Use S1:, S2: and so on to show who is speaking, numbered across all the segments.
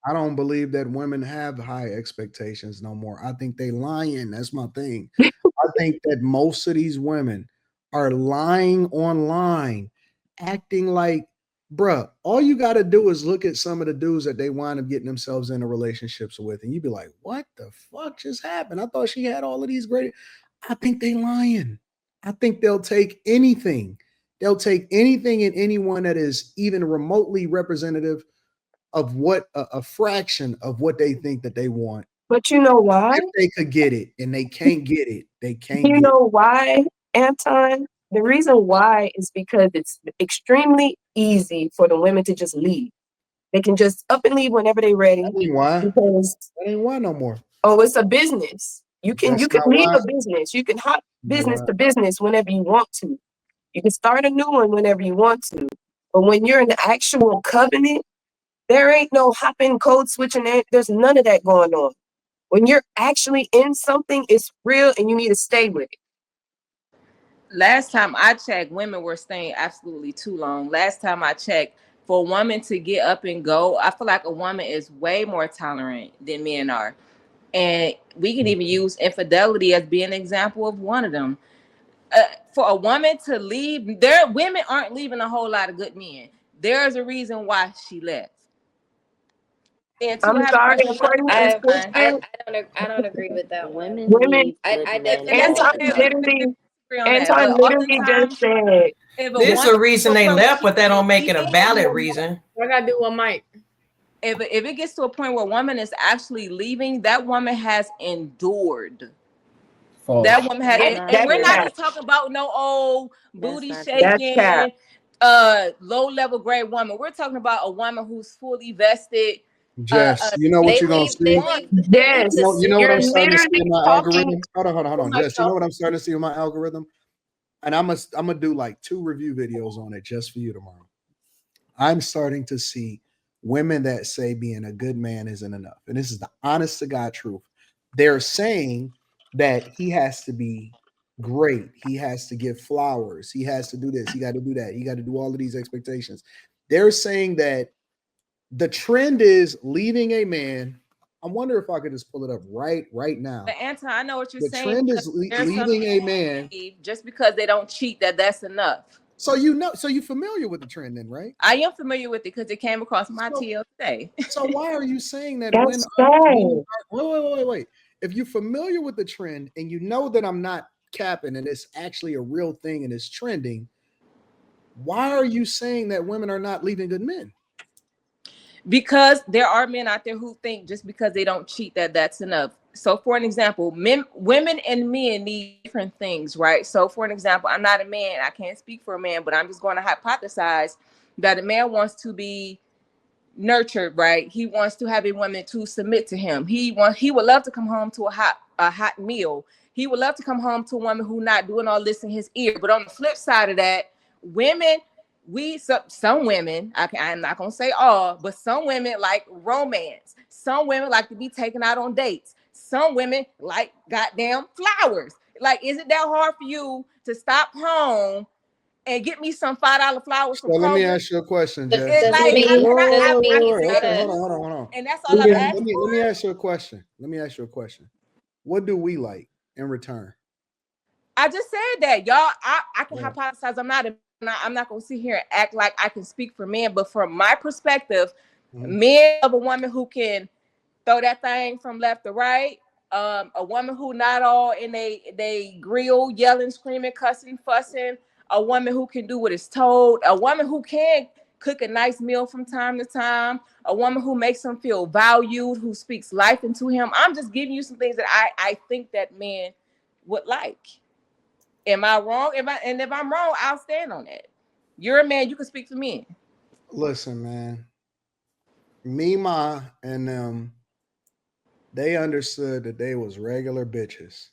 S1: I don't believe that women have high expectations no more. I think they lying. That's my thing. I think that most of these women are lying online, acting like, bruh, all you got to do is look at some of the dudes that they wind up getting themselves into relationships with, and you be like, what the fuck just happened? I thought she had all of these great. I think they lying. I think they'll take anything. They'll take anything and anyone that is even remotely representative of what a fraction of what they think that they want.
S2: But you know why?
S1: If they could get it and they can't get it, they can't
S2: You
S1: get it.
S2: know why, Anton? The reason why is because it's extremely easy for the women to just leave. They can just up and leave whenever they're ready
S1: That ain't why.
S2: because
S1: That ain't why no more.
S2: oh, it's a business. You
S1: That's
S2: can
S1: not
S2: leave
S1: why.
S2: a business. You can hop
S1: You know
S2: business
S1: why?
S2: to business whenever you want to. You can start a new one whenever you want to. But when you're in the actual covenant, there ain't no hopping, code switching. There's none of that going on. When you're actually in something, it's real and you need to stay with it.
S3: Last time I checked, women were staying absolutely too long. Last time I checked, for a woman to get up and go, I feel like a woman is way more tolerant than men are. And we can even use infidelity as being an example of one of them. For a woman to leave, women aren't leaving a whole lot of good men. There's a reason why she left. And two, I
S2: I'm
S3: have a
S2: sorry,
S3: question for
S2: according to
S4: I
S3: Anton.
S4: I
S2: scripture,
S4: I I don't agree with that one.
S5: Women
S2: women,
S5: leave good men
S3: And that's
S2: Anton
S5: all the
S3: okay. We
S5: time.
S3: can
S2: literally,
S3: disagree on that.
S2: Anton
S3: But
S2: literally just
S3: oftentimes,
S2: said,
S3: if a
S6: There's
S3: woman
S6: a
S3: gets to
S6: reason
S3: a
S6: they
S3: point where
S6: left,
S3: she's
S6: but that don't make it a
S3: leaving,
S6: valid reason.
S7: What I gotta do with Mike?
S3: if it gets to a point where a woman is actually leaving, that woman has endured. That
S6: False.
S3: woman has,
S5: That's
S2: that,
S5: not
S3: and
S2: that's
S3: we're not
S5: true.
S2: cap.
S3: just talking about no old
S5: That's
S3: booty
S5: not true.
S2: That's cap.
S3: shaking, low level grade woman. We're talking about a woman who's fully vested.
S1: Jess, you know what
S4: They
S1: you're gonna
S4: leave they
S1: see?
S4: leave they leave
S1: You
S4: to
S1: know,
S2: Yes,
S1: you know what
S2: you're
S1: I'm
S4: suit.
S1: starting to see
S2: literally
S1: in my
S2: talking.
S1: algorithm? Hold on, Jess. You know what I'm starting to see in my algorithm? And I'm gonna do like 2 review videos on it just for you tomorrow. I'm starting to see women that say being a good man isn't enough. And this is the honest to God truth. They're saying that he has to be great. He has to give flowers. He has to do this. He got to do that. He got to do all of these expectations. They're saying that the trend is leaving a man. I wonder if I could just pull it up right now.
S3: But Anton, I know what you're
S1: The
S3: saying
S1: trend
S3: because
S1: is
S3: there's some
S1: leaving a man.
S3: just because they don't cheat that's enough.
S1: So you know, so you familiar with the trend then, right?
S3: I am familiar with it because it came across my
S1: So
S3: TL today.
S1: So why are you saying that
S2: That's sad.
S1: wait. If you're familiar with the trend and you know that I'm not capping and it's actually a real thing and it's trending, why are you saying that women are not leaving good men?
S3: Because there are men out there who think just because they don't cheat that's enough. So for an example, women and men need different things, right? So for an example, I'm not a man, I can't speak for a man, but I'm just going to hypothesize that a man wants to be nurtured, right? He wants to have a woman to submit to him. He would love to come home to a hot meal. He would love to come home to a woman who not doing all this in his ear. But on the flip side of that, women, some women, I'm not gonna say all, but some women like romance. Some women like to be taken out on dates. Some women like goddamn flowers. Like, is it that hard for you to stop home and get me some $5 flowers from
S1: So let me
S3: Kroger?
S1: ask you a question,
S4: Does,
S1: Jess.
S3: It's
S4: does it
S3: like,
S4: mean does it mean it's not
S1: Okay,
S4: a
S1: hold on.
S3: and that's all I'm asking
S1: Let me
S3: for.
S1: ask you a question. Let me ask you a question. What do we like in return?
S3: I just said that, y'all. I can
S1: What?
S3: hypothesize. I'm not gonna sit here and act like I can speak for men, but from my perspective,
S1: Mhm.
S3: men of a woman who can throw that thing from left to right. A woman who not all in they grill, yelling, screaming, cussing, fussing. A woman who can do what is told. A woman who can cook a nice meal from time to time. A woman who makes him feel valued, who speaks life into him. I'm just giving you some things that I think that men would like. Am I wrong? If I'm wrong, I'll stand on that. You're a man. You can speak for men.
S1: Listen, man. Me, ma, and them, they understood that they was regular bitches.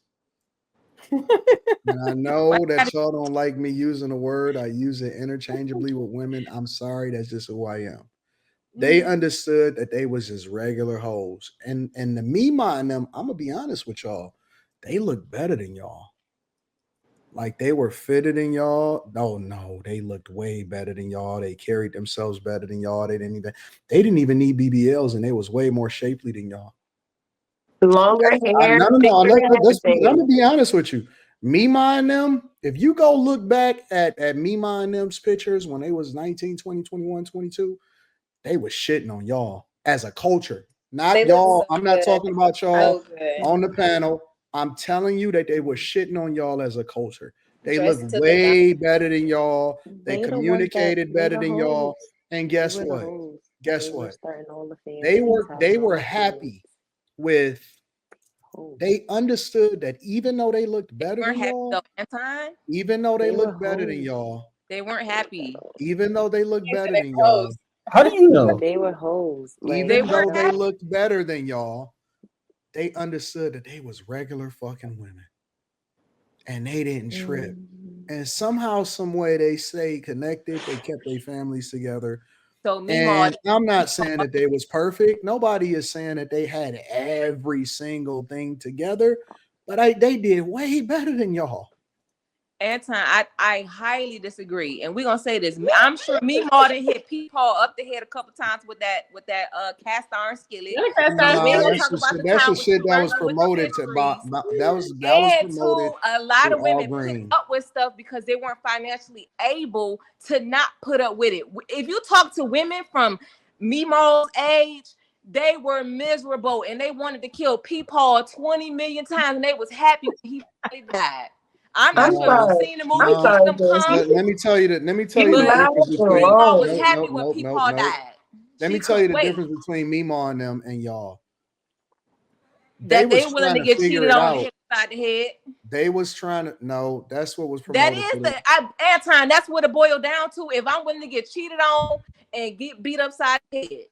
S1: And I know that y'all don't like me using the word. I use it interchangeably with women. I'm sorry, that's just who I am. They understood that they was just regular hoes. And the Mima and them, I'm gonna be honest with y'all, they look better than y'all. Like they were fitter than y'all. No, they looked way better than y'all. They carried themselves better than y'all. They didn't even need BBLs, and they was way more shapely than y'all.
S2: Longer hair,
S1: No.
S2: thicker and
S1: Let me
S2: everything.
S1: be honest with you. Mima and them, if you go look back at Mima and them's pictures when they was 19, 20, 21, 22, they was shitting on y'all as a culture.
S4: They
S1: Not
S4: look
S1: y'all.
S4: so
S1: I'm not
S4: good.
S1: talking about y'all
S4: So good.
S1: on the panel. I'm telling you that they were shitting on y'all as a culture. They look
S4: Dressed to the nines.
S1: way better than y'all. They
S5: They the ones that
S1: communicated
S5: they
S1: better
S5: the
S1: than y'all.
S5: hoes.
S1: And
S5: They
S1: guess
S5: were the
S1: what?
S5: hoes.
S1: Guess
S5: They were
S1: what?
S5: starting all the
S1: They
S5: fancies,
S1: were
S5: having
S1: they
S5: all
S1: were
S5: the kids.
S1: happy with
S5: Hoes.
S1: they understood that even though they looked
S3: They
S1: better
S3: weren't
S1: than
S3: happy though.
S1: y'all,
S3: Anton,
S1: even though they
S5: They were
S1: looked better than
S5: hoes.
S1: y'all,
S3: they weren't happy.
S1: even though they looked
S3: They said
S1: better
S3: they
S1: than
S3: close.
S1: y'all,
S6: How do you know?
S5: They were hoes. Like
S3: They
S1: even
S3: weren't
S1: though
S5: no.
S1: they
S3: happy.
S1: looked better than y'all, they understood that they was regular fucking women and they didn't trip.
S5: Mm.
S1: And somehow, some way, they stayed connected. They kept their families together.
S3: So Mima,
S1: And I'm not saying that they was perfect. Nobody is saying that they had every single thing together, but they did way better than y'all.
S3: Anton, I highly disagree, and we're gonna say this. I'm sure Mima done hit Peepaw up the head a couple times with that cast iron skillet.
S6: Yeah, cast iron
S3: And we ain't
S1: Nah,
S3: gonna
S6: skillet.
S3: talk about the
S1: that's
S3: time
S1: the
S3: when
S1: shit
S3: she
S1: that
S3: burnt
S1: was
S3: her with the
S1: promoted
S3: fisheries.
S1: that was
S3: And
S1: promoted
S3: two, a lot
S1: to
S3: of
S1: Al
S3: women put
S1: Green.
S3: up with stuff because they weren't financially able to not put up with it. If you talk to women from Mima's age, they were miserable and they wanted to kill Peepaw 20 million times, and they was happy when he finally died. I'm not
S2: I'm
S3: sure if you've
S1: No,
S2: sorry.
S3: seen the movie
S2: I'm
S1: no.
S2: sorry,
S3: Kingdom
S2: Jesse.
S3: Come,
S1: Let me tell you that. Let me tell you
S2: You
S1: the
S3: but
S2: loud
S1: difference
S2: and
S1: between
S3: Mima was
S2: wrong.
S3: happy when Peepaw
S1: nope.
S3: died.
S1: Let me
S3: She
S1: tell you
S3: couldn't
S1: the
S3: wait
S1: difference between Mima and them and y'all. They
S3: that they
S1: was
S3: willing
S1: trying
S3: to
S1: to
S3: get
S1: figure
S3: cheated
S1: it
S3: on and
S1: out.
S3: hit upside the head.
S1: They was trying to no, that's what was
S3: That
S1: promoted
S3: is
S1: to
S3: the
S1: them.
S3: Anton. That's what it boiled down to. If I'm willing to get cheated on and get beat upside the head,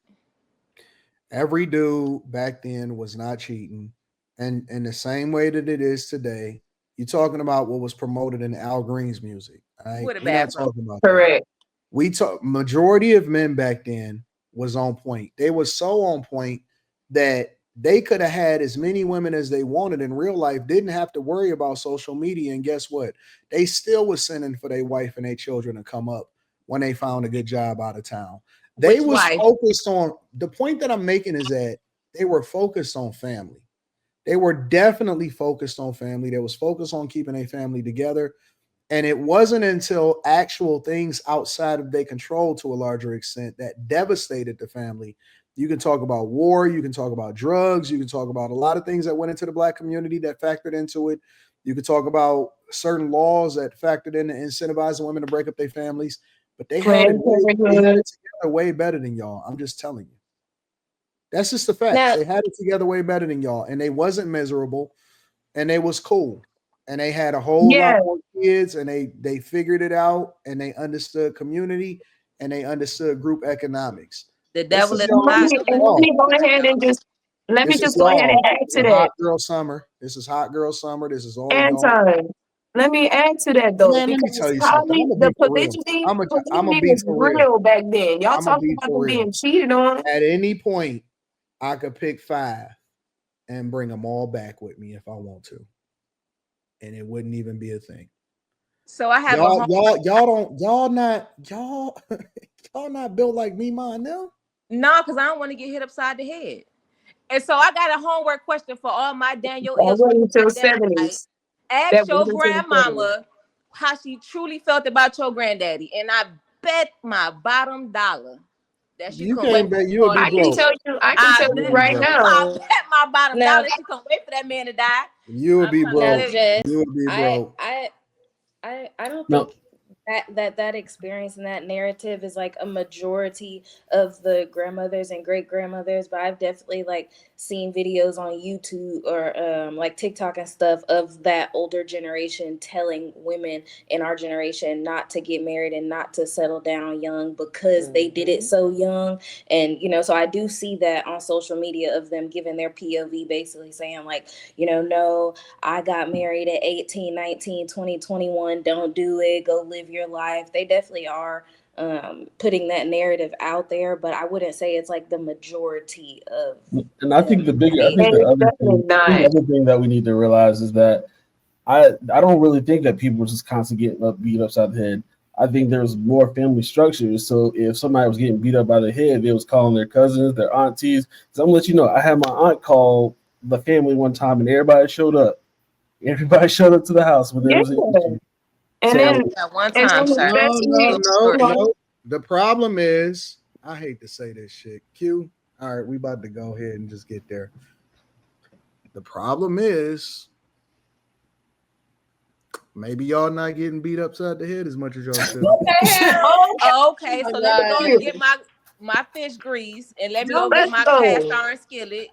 S1: Every dude back then was not cheating. And in the same way that it is today, you're talking about what was promoted in Al Green's music. All right.
S3: with a
S1: We're not
S3: bad promo.
S1: talking about that.
S2: Correct.
S1: We talk majority of men back then was on point. They were so on point that they could have had as many women as they wanted in real life, didn't have to worry about social media. And guess what? They still was sending for their wife and their children to come up when they found a good job out of town. They
S3: Which
S1: was
S3: wife?
S1: focused on the point that I'm making is that they were focused on family. They were definitely focused on family. They was focused on keeping a family together. And it wasn't until actual things outside of their control to a larger extent that devastated the family. You can talk about war, you can talk about drugs, you can talk about a lot of things that went into the black community that factored into it. You could talk about certain laws that factored in to incentivizing women to break up their families, but
S2: Planned
S1: they had
S2: Parenthood.
S1: it together way better than y'all. I'm just telling you. That's just the facts.
S4: Now,
S1: They had it together way better than y'all, and they wasn't miserable, and they was cool, and they had a whole lot
S2: Yeah.
S1: more kids, and they figured it out, and they understood community, and they understood group economics.
S3: The
S1: This
S3: devil
S1: is
S3: is
S1: y'all.
S3: alive.
S1: This is
S2: And let
S1: y'all.
S2: me go ahead and just let me
S1: This is
S2: just go ahead
S1: y'all.
S2: and add
S1: This
S2: to
S1: is
S2: that.
S1: hot girl summer. This is hot girl summer. This is all y'all.
S2: Anton, let me add to that though,
S1: Man, let me tell
S2: because
S1: you something. I'm
S2: probably
S1: gonna
S2: the
S1: be for real. I'm gonna
S2: polygyny
S1: be
S2: was
S1: for real.
S2: real back then. Y'all
S1: I'm gonna
S2: talking
S1: be
S2: about
S1: for
S2: them
S1: real.
S2: being cheated on.
S1: At any point, I could pick five and bring them all back with me if I want to, and it wouldn't even be a thing.
S3: So I have a
S1: Y'all,
S3: home.
S1: y'all don't, y'all, y'all not built like me, mine now.
S3: No, because I don't want to get hit upside the head. And so I got a homework question for all my Daniel
S2: That
S3: Israel
S2: wasn't until
S3: tonight.
S2: '70s.
S3: Ask
S2: That
S3: your
S2: wasn't until the '70s.
S3: grandmama how she truly felt about your granddaddy. And I bet my bottom dollar that she
S1: You
S3: couldn't wait
S1: can't
S3: for
S1: bet. You would
S3: Peepaw
S1: be
S3: to
S2: I
S3: get
S2: can
S1: broke.
S2: tell
S3: killed.
S2: you. I can
S3: I
S2: tell
S1: You
S2: you
S1: would
S3: bet
S1: be
S2: right
S1: broke.
S3: I
S2: now.
S3: bet my bottom
S4: now,
S3: dollar she couldn't wait for that man to die.
S1: You would
S3: I'm
S1: be
S3: trying to
S4: now,
S1: broke.
S3: tell you.
S1: You
S4: Jess,
S1: would be
S4: I,
S1: broke.
S4: I, I don't
S6: No,
S4: think that experience and that narrative is like a majority of the grandmothers and great grandmothers, but I've definitely like seen videos on YouTube or like TikTok and stuff of that older generation telling women in our generation not to get married and not to settle down young because they did it so young. And so I do see that on social media of them giving their POV, basically saying like, no, I got married at 18, 19, 20, 21. Don't do it. Go live your life. They definitely are putting that narrative out there, but I wouldn't say it's like the majority of
S6: and I think
S4: them.
S6: the bigger, I
S2: And
S6: think
S2: it's definitely
S6: the
S2: not.
S6: other thing that we need to realize is that I don't really think that people were just constantly getting beat upside the head. I think there was more family structures. So if somebody was getting beat up by the head, they was calling their cousins, their aunties. So I'm gonna let you know, I had my aunt call the family one time, and everybody showed up. Everybody showed up to the house when there
S2: Yeah.
S6: was an issue.
S2: And
S6: So
S2: then,
S3: That one
S2: and
S3: time,
S2: then
S3: sir.
S1: No, no,
S2: especially,
S1: no,
S2: you know,
S1: no. The problem is, I hate to say this shit. Q. All right, we about to go ahead and just get there. The problem is, maybe y'all not getting beat upside the head as much as y'all should be.
S7: What the hell?
S2: oh,
S3: Okay,
S7: Oh
S3: so
S7: my
S3: let me go
S7: God.
S3: and get my fish grease, and let me go get
S2: let's
S3: my cast
S2: go.
S3: iron skillet.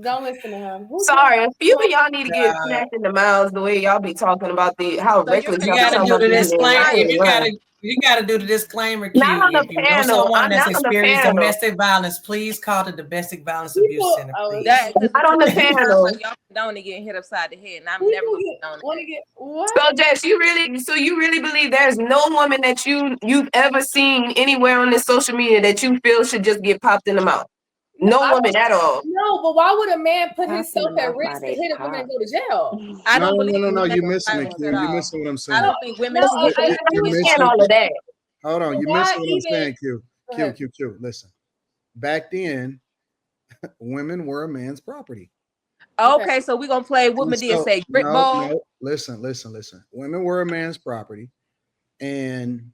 S7: Don't listen to him. Who said
S2: Sorry, a few of
S7: that?
S2: y'all need to get
S8: God.
S2: smacked in the mouths the way y'all be talking about how
S3: So you're
S2: reckless
S8: You
S2: y'all
S3: gonna
S2: be
S8: gotta
S3: tell
S2: talking
S3: me
S8: do
S2: about
S8: the
S3: what
S2: these
S3: this is
S2: men. I
S8: disclaimer.
S2: ain't
S3: right?
S8: You gotta do the disclaimer,
S2: Not
S8: Q.
S2: on the
S8: If you know
S2: panel.
S8: someone
S2: I'm
S8: that's
S2: not on the
S8: experienced
S2: panel.
S8: domestic violence, please call the domestic violence abuse
S7: People,
S8: center,
S7: oh, it's
S8: please.
S3: That because
S2: Not on the
S3: it sounds like
S2: panel.
S3: y'all condone getting hit upside the head, and I'm never
S7: people
S3: gonna
S7: get
S3: condone
S7: want
S3: that.
S7: to get what?
S2: So Jess, you really believe there's no woman that you've ever seen anywhere on this social media that you feel should just get popped in the mouth?
S7: No,
S2: No
S7: I
S2: woman at all.
S7: no, but why would a man put
S5: Popped in
S7: himself
S5: the
S7: at
S5: mouth by
S7: risk to
S5: they
S7: hit a woman and
S5: pop.
S7: go to jail?
S3: I
S1: No,
S3: don't
S1: no,
S3: believe
S1: no, no,
S3: in
S1: no. You
S3: domestic
S1: missing it,
S3: violence
S1: Q.
S3: at
S1: You
S3: all.
S1: missing what I'm
S3: I
S1: saying.
S3: don't think women
S7: No,
S3: should
S2: I
S3: get
S7: I
S1: You
S2: understand
S1: missing.
S2: all of that.
S1: Hold on. You
S7: why
S1: missing what I'm
S7: even
S1: saying, Q.
S7: go
S1: Q,
S7: ahead.
S1: Q, Q. Listen. Back then, women were a man's property.
S7: Okay.
S3: Okay, so we're gonna play what
S1: And
S3: Medea
S1: so,
S3: say, grip
S1: no,
S3: ball,
S1: no. Listen, listen, listen. Women were a man's property. And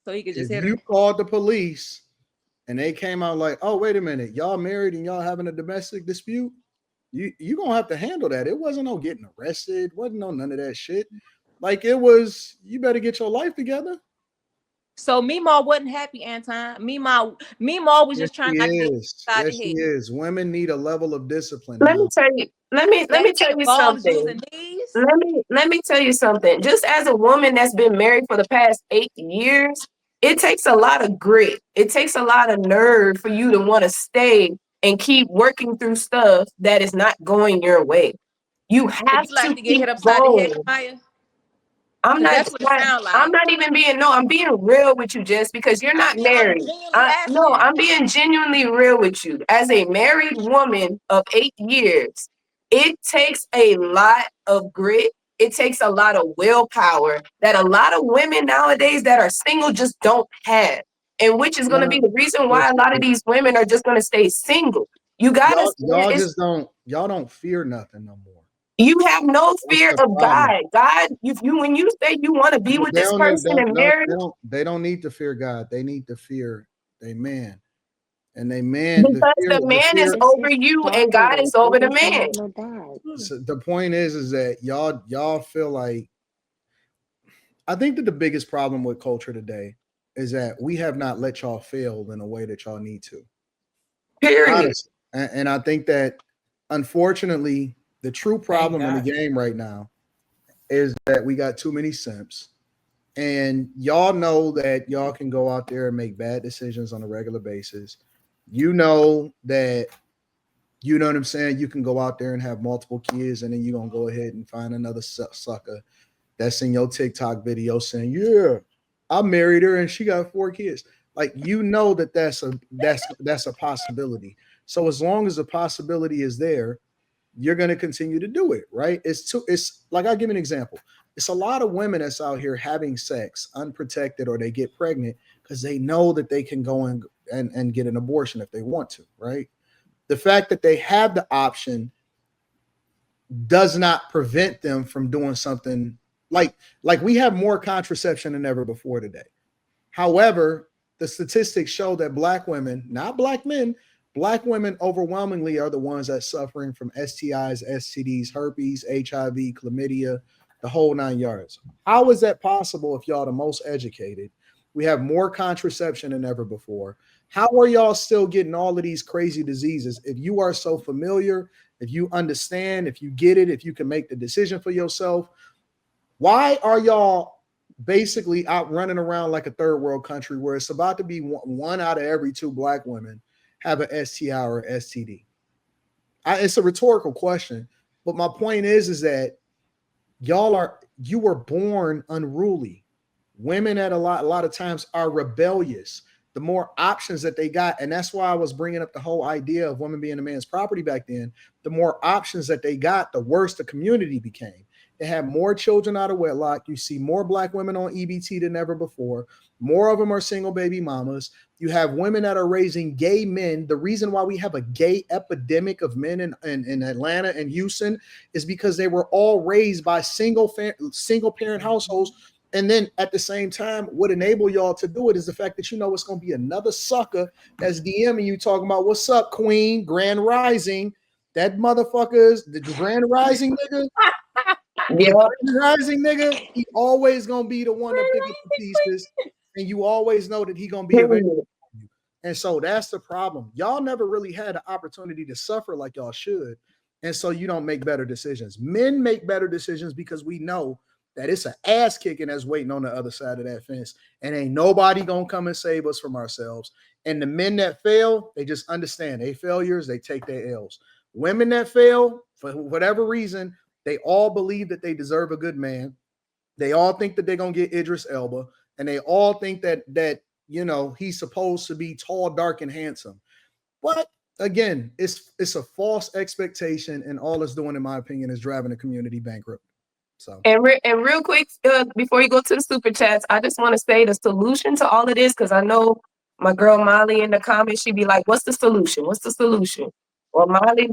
S3: so he could
S1: if
S3: just hit her.
S1: you called the police and they came out like, oh, wait a minute, y'all married and y'all having a domestic dispute, you gonna have to handle that. It wasn't no getting arrested, wasn't no none of that shit. Like it was, you better get your life together.
S3: So Meemaw wasn't happy, Anton. Meemaw was
S1: Yes,
S3: just trying
S1: she
S3: not to get
S1: is.
S3: inside
S1: Yes,
S3: the
S1: she
S3: head.
S1: is. Women need a level of discipline
S2: Let me
S1: now.
S2: tell you. Let
S3: They
S2: me tell
S3: had
S2: you
S3: balls
S2: something.
S3: using these.
S2: Let me tell you something. Just as a woman that's been married for the past 8 years, it takes a lot of grit. It takes a lot of nerve for you to want to stay and keep working through stuff that is not going your way. You
S3: Would
S2: have
S3: you like
S2: to
S3: to get
S2: keep
S3: hit upside the head,
S2: going.
S3: Maya?
S2: I'm
S3: Because
S2: not,
S3: that's what it sounds
S2: I'm
S3: like.
S2: not even being no, I'm being real with you, Jess, because you're not
S3: I'm
S2: married.
S3: genuinely
S2: No,
S3: asking.
S2: I'm being genuinely real with you. As a married woman of 8 years, it takes a lot of grit. It takes a lot of willpower that a lot of women nowadays that are single just don't have. And which is going to be
S1: No,
S2: the reason why a
S1: listen,
S2: lot of these women are just going to stay single. You got to,
S1: y'all
S2: it's
S1: just don't y'all don't fear nothing no more.
S2: you have no
S1: That's
S2: fear
S1: the
S2: of
S1: problem.
S2: God. God, if you when you say you want to be with
S1: They
S2: this
S1: don't,
S2: person
S1: don't,
S2: and
S1: don't,
S2: marry,
S1: they don't need to fear God. They need to fear a man. And they man,
S2: because the
S1: the
S2: man is
S1: fear.
S5: This
S2: over
S5: is
S2: you and God is
S5: fatherless. He
S2: over the
S5: doesn't
S2: man.
S5: have no dad.
S1: So the point is that y'all feel like, I think that the biggest problem with culture today is that we have not let y'all fail in a way that y'all need to.
S2: Period.
S1: Honestly. And I think that unfortunately, the true
S8: Thank
S1: problem in the
S8: God.
S1: game right now is that we got too many simps. And y'all know that y'all can go out there and make bad decisions on a regular basis. You know that, you know what I'm saying? You can go out there and have multiple kids, and then you're going to go ahead and find another sucker that's in your TikTok video saying, yeah, I married her and she got 4 kids. Like, you know that that's a possibility. So as long as the possibility is there, you're going to continue to do it, right? It's like, I'll give you an example. It's a lot of women that's out here having sex unprotected, or they get pregnant because they know that they can go and get an abortion if they want to, right? The fact that they have the option does not prevent them from doing something like we have more contraception than ever before today. However, the statistics show that black women, not black men, black women overwhelmingly are the ones that suffering from STIs, STDs, herpes, HIV, chlamydia, the whole 9 yards. How is that possible if y'all the most educated? We have more contraception than ever before. How are y'all still getting all of these crazy diseases if you are so familiar, if you understand, if you get it, if you can make the decision for yourself? Why are y'all basically out running around like a third world country where it's about to be one out of every 2 black women have an STI or STD? It's a rhetorical question, but my point is that you were born unruly. Women at a lot of times are rebellious. The more options that they got, and that's why I was bringing up the whole idea of women being a man's property back then. The more options that they got, the worse the community became. They have more children out of wedlock. You see more black women on EBT than ever before. More of them are single baby mamas. You have women that are raising gay men. The reason why we have a gay epidemic of men in Atlanta and Houston is because they were all raised by single parent households. And then at the same time, what enable y'all to do it is the fact that you know it's going to be another sucker that's DMing you talking about what's up, Queen, Grand Rising. That motherfucker is the Grand Rising nigga.
S2: Yeah.
S1: The Rising nigga, he always gonna be the one to pick up the pieces, and you always know that he gonna be available for you. And so that's the problem. Y'all never really had an opportunity to suffer like y'all should, and so you don't make better decisions. Men make better decisions because we know that it's an ass kicking that's waiting on the other side of that fence, and ain't nobody gonna come and save us from ourselves. And the men that fail, they just understand they failures, they take their L's. Women that fail for whatever reason, they all believe that they deserve a good man. They all think that they're gonna get Idris Elba, and they all think that you know he's supposed to be tall, dark, and handsome. But again, it's a false expectation, and all it's doing, in my opinion, is driving the community bankrupt. So
S2: And real quick, before you go to the super chats, I just want to say the solution to all of this, because I know my girl Molly in the comments, she'd be like, "What's the solution? What's the solution?" Well, Molly,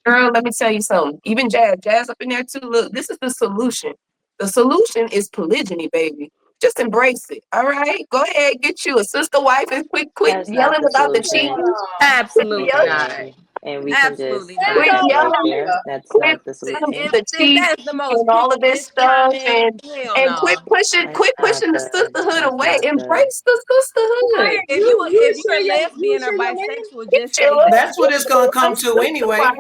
S2: girl, let me tell you something. Even Jazz up in there too. Look, this is the solution. The solution is polygyny, baby. Just embrace it. All right, go ahead, get you a sister wife and quit
S5: That's not
S2: yelling
S5: the
S2: about the
S5: solution.
S2: cheating.
S3: Absolutely
S2: Yelling,
S3: not.
S5: And we can just
S3: Absolutely
S5: stop
S3: not.
S2: quit
S5: that right
S2: yelling,
S5: there. That's
S2: quit
S5: not the solution.
S2: the
S3: If
S2: cheat
S3: that's the most
S2: and all of this
S3: prettiest
S2: stuff,
S3: comment, hell
S2: and quit
S3: no.
S2: pushing,
S5: That's
S2: quit
S5: not
S2: pushing the
S5: the
S2: sisterhood
S5: that's
S2: away.
S5: not the
S2: Embrace the sisterhood.
S3: If you're
S7: share
S3: lesbian or
S7: your man?
S3: bisexual,
S2: Get
S3: just say
S2: you,
S3: that.
S8: That's what it's gonna come to
S2: sister
S8: anyway,
S2: wife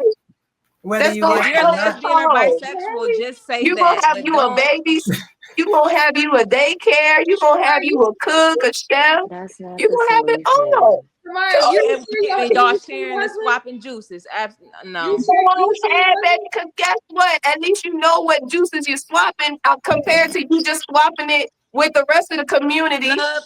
S8: whether
S2: that's
S8: you
S2: gonna
S3: If
S8: like it
S3: you're
S8: or
S2: help
S8: not.
S3: lesbian or
S2: home.
S3: bisexual, just say
S2: You gonna
S3: that.
S2: have
S3: But
S2: you a
S3: don't.
S2: baby. You gonna have you a daycare. You gonna have you a cook, a chef.
S5: that's not
S2: You
S5: the
S2: gonna have it all.
S5: solution.
S7: Tamara,
S3: Oh,
S7: you
S3: and,
S7: share
S3: and
S7: your
S3: y'all
S7: you share your
S3: sharing the
S7: husband?
S3: swapping juices.
S7: You
S3: No.
S7: share
S2: Go
S7: you share your
S2: ahead, baby,
S7: husband?
S2: because guess what? At least you know what juices you're swapping compared to you just swapping it with the rest of the community.
S3: Love